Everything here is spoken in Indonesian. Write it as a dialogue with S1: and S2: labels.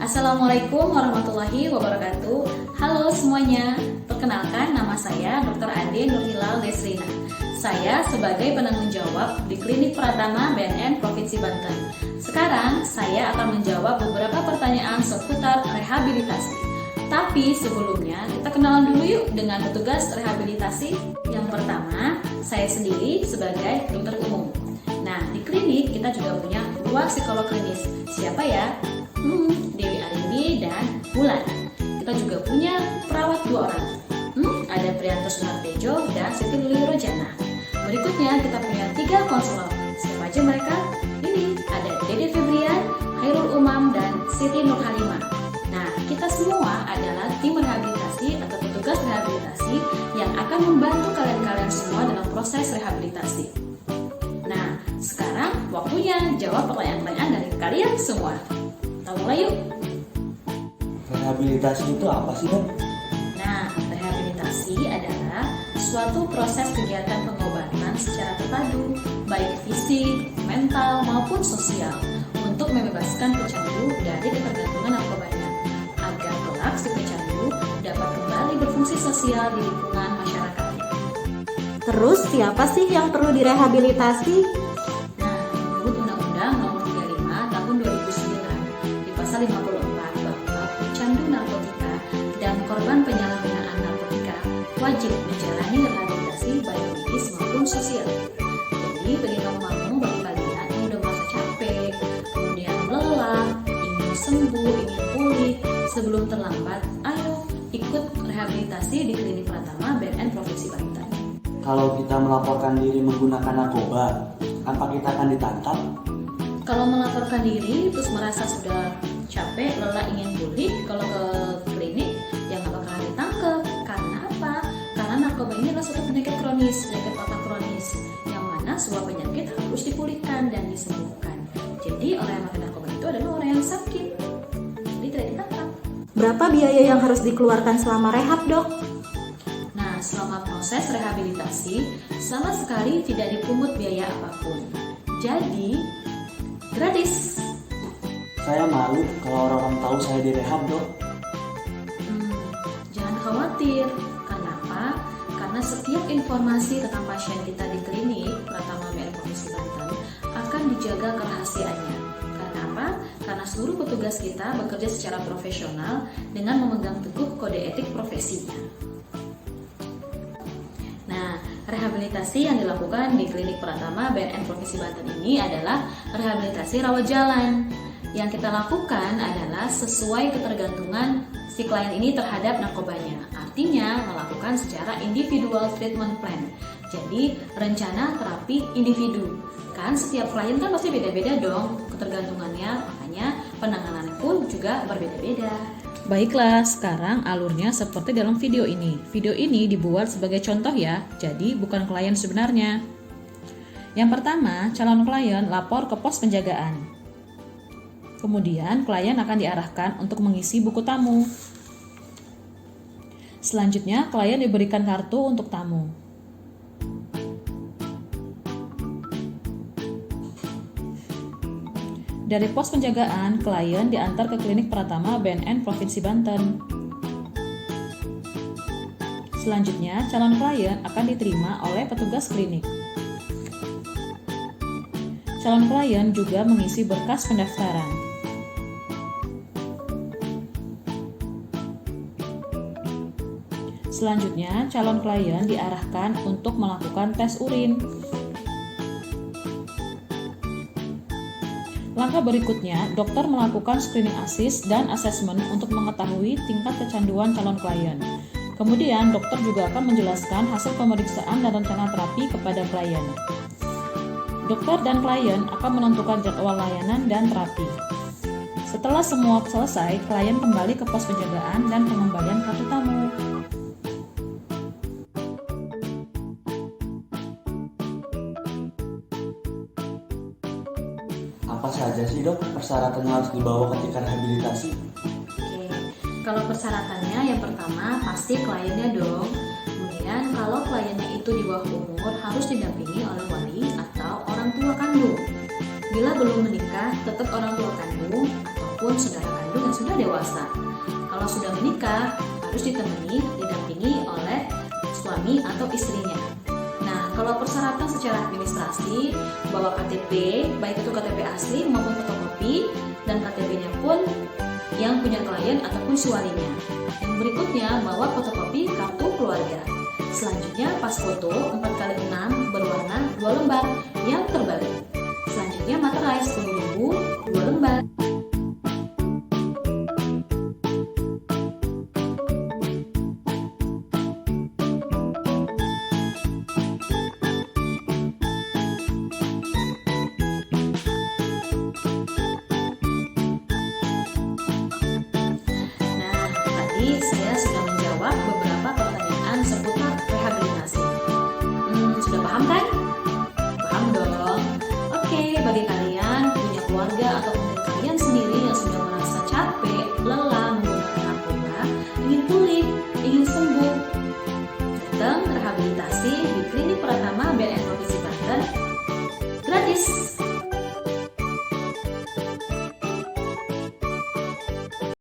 S1: Assalamualaikum warahmatullahi wabarakatuh. Halo semuanya, perkenalkan nama saya Dr. Ade Nurhilal Desrina. Saya sebagai penanggung jawab di Klinik Pratama BNN Provinsi Banten. Sekarang saya akan menjawab beberapa pertanyaan seputar rehabilitasi. Tapi sebelumnya kita kenalan dulu yuk dengan petugas rehabilitasi. Yang pertama, saya sendiri sebagai dokter umum. Nah, di klinik kita juga punya 2 psikolog klinis. Siapa ya? Dewi Arini dan Bulan. Kita juga punya perawat 2 orang. Ada Priyanto Sunartejo dan Siti Lili Rojana. Berikutnya kita punya 3 konselor. Siapa aja mereka? Ini ada Dede Febrian, Hairul Umam, dan Siti Nurhalimah. Nah, kita semua adalah tim rehabilitasi atau petugas rehabilitasi yang akan membantu kalian-kalian semua dalam proses rehabilitasi. Nah, sekarang waktunya jawab pertanyaan-pertanyaan dari kalian semua. Kita mulai yuk.
S2: Rehabilitasi itu apa sih, Dok?
S1: Nah, rehabilitasi adalah suatu proses kegiatan pengobatan secara terpadu, baik fisik, mental, maupun sosial, untuk membebaskan pecandu dari ketergantungan narkobanya, agar kelak si pecandu dapat kembali berfungsi sosial di lingkungan masyarakat.
S3: Terus siapa sih yang perlu direhabilitasi?
S1: Nah, menurut Undang-Undang Nomor 35 Tahun 2009 di Pasal 54 bahwa pecandu narkotika dan korban penyalahgunaan narkotika wajib menjalani rehabilitasi baik medis maupun sosial. Jadi bagi kamu bagi kalian yang udah merasa capek, kemudian lelah, ingin sembuh, ingin pulih, sebelum terlambat, ayo ikut rehabilitasi di Klinik Pratama BNN Provinsi Banten.
S2: Kalau kita melaporkan diri menggunakan narkoba, apa kita akan ditangkap?
S1: Kalau melaporkan diri terus merasa sudah capek, lelah, ingin pulih, kalau ke klinik ya nggak bakalan ditangkap. Karena apa? Karena narkoba ini adalah suatu penyakit kronis, penyakit otak kronis, yang mana sebuah penyakit harus dipulihkan dan disembuhkan. Jadi orang yang makan narkoba itu adalah orang yang sakit, jadi tidak ditangkap.
S3: Berapa biaya yang harus dikeluarkan selama rehab, Dok?
S1: Nah, selama proses rehabilitasi, sama sekali tidak dipungut biaya apapun. Jadi, gratis.
S2: Saya malu kalau orang-orang tahu saya direhab, Dok.
S1: Jangan khawatir. Karena apa? Karena setiap informasi tentang pasien kita di klinik Pratama BNN Provinsi Banten akan dijaga kerahasiaannya. Karena apa? Karena seluruh petugas kita bekerja secara profesional dengan memegang teguh kode etik profesinya. Nah, rehabilitasi yang dilakukan di Klinik Pratama BNN Provinsi Banten ini adalah rehabilitasi rawat jalan. Yang kita lakukan adalah sesuai ketergantungan si klien ini terhadap narkobanya. Artinya melakukan secara individual treatment plan. Jadi rencana terapi individu. Kan setiap klien kan pasti beda-beda dong ketergantungannya, makanya penanganan pun juga berbeda-beda. Baiklah, sekarang alurnya seperti dalam video ini. Video ini dibuat sebagai contoh ya, jadi bukan klien sebenarnya. Yang pertama, calon klien lapor ke pos penjagaan. Kemudian, klien akan diarahkan untuk mengisi buku tamu. Selanjutnya, klien diberikan kartu untuk tamu. Dari pos penjagaan, klien diantar ke Klinik Pratama BNN Provinsi Banten. Selanjutnya, calon klien akan diterima oleh petugas klinik. Calon klien juga mengisi berkas pendaftaran. Selanjutnya, calon klien diarahkan untuk melakukan tes urin. Langkah berikutnya, dokter melakukan screening assist dan asesmen untuk mengetahui tingkat kecanduan calon klien. Kemudian, dokter juga akan menjelaskan hasil pemeriksaan dan rencana terapi kepada klien. Dokter dan klien akan menentukan jadwal layanan dan terapi. Setelah semua selesai, klien kembali ke pos penjagaan dan pengembalian kartu tamu.
S2: Apa saja sih, Dok, persyaratan yang harus dibawa ketika rehabilitasi?
S1: Oke, kalau persyaratannya yang pertama pasti kliennya dong. Kemudian kalau kliennya itu di bawah umur harus didampingi oleh wali atau orang tua kandung. Bila belum menikah, tetap orang tua kandung atau maupun saudara kandung yang sudah dewasa. Kalau sudah menikah, harus didampingi oleh suami atau istrinya. Nah, kalau persyaratan secara administrasi, bawa KTP, baik itu KTP asli maupun fotokopi, dan KTP-nya pun yang punya klien ataupun si walinya. Yang berikutnya, bawa fotokopi kartu keluarga. Selanjutnya, pas foto 4x6 berwarna 2 lembar yang terbalik. Selanjutnya, materai 10.000 2 lembar. Saya sudah menjawab beberapa pertanyaan seputar rehabilitasi. Sudah paham kan? Paham dong. Oke, bagi kalian punya keluarga atau mungkin kalian sendiri yang sudah merasa capek, lelah menggunakan narkoba, ingin pulih, ingin sembuh, datang rehabilitasi di Klinik Pratama BNN Provinsi Banten gratis.